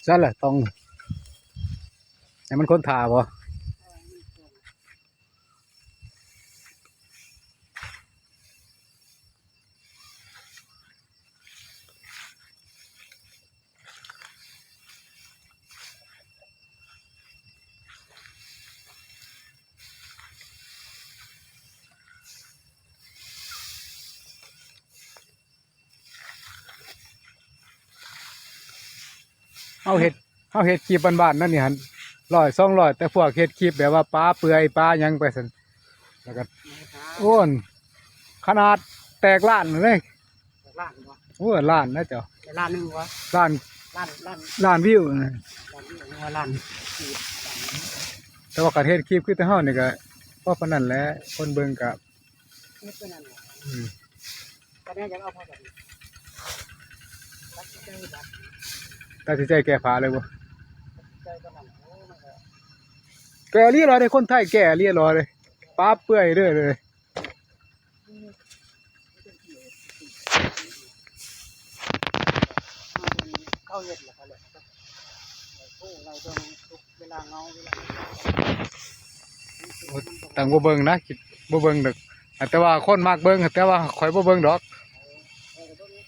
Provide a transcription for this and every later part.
ซะแหละต้องให้มันคนถ่าบ่เอาเฮ็ดคลิปบ้านๆนั่นนี่หั่น100 200แต่พวกเฮ็ดคลิปแบบว่าปลาเปื่อยปลาหยังไปซั่นแล้วก็โอ้นขนาดแตกล้านเลยล้านวะโอ้ล้านนะเจ้าล้านหนึ่งวะล้านล้านวิวนะล้านแต่ว่าการเฮ็ดคลิปคือแต่เฮานี่ก็พอปานนั้นแหละคนเบิ่งก็นี่เป็นอะไรตอนนี้ยังเอาพอแบบตัดสินใจแก้ผ้าเลยบ่แก่เรียรอเลยคนไทยแก่เรียรอเลยป้าเปื่อยเรื่อยเลยเข้าเย็นแล้วก็เลยเราต้องเวลาเงาเวลาต่างบ่เบิ่งนะคิดบ่เบิ่งดอกแต่ว่าคนมากเบิ่งแต่ว่าข่อยบ่เบิ่งดอก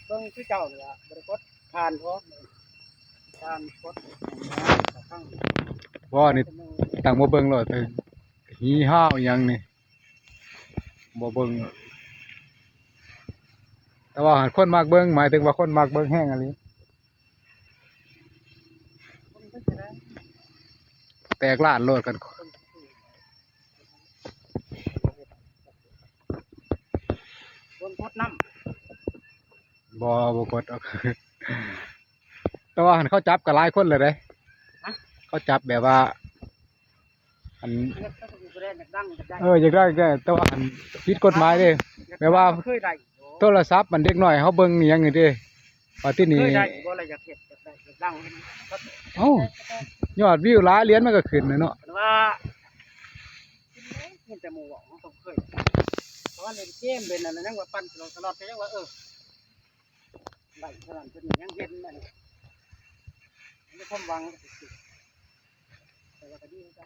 เบิ่งคือเจ้าเนี่ยบริกรผ่านเพราะการกดบ่นี่ต่างบ่เบิ่งหรอกแต่หีห้าวหยังนี่บ่เบิ่งแต่ว่าคนมากเบิ่งหมายถึงว่าคนมากเบิ่งแห้งอันนี้แตกล้านโลดกันคนกดน้ำบ่กดออกแต่ว่าเขาจับกับหลายคนเลยเด้เขาจับแบบว่าอันอยากได้แต่ว่าอันผิดกฎหมายเด้แบบว่าโทรศัพท์มันเด็กน้อยเขาเบิ่งอย่างนี้เด้ว่าที่นี่เอ้ายอดวิวหลายเหรียญมันก็ขึ้นเนาะว่าเห็นแต่หมู่บอกต้องเคยเพราะว่าเล่นเกมเป็นอะไรนั่งว่าปั่นตลอดไปยังว่าไหลขนาดจนยังเห็นนั่นไม่ความหวังแต่ว่าก็ดีนะ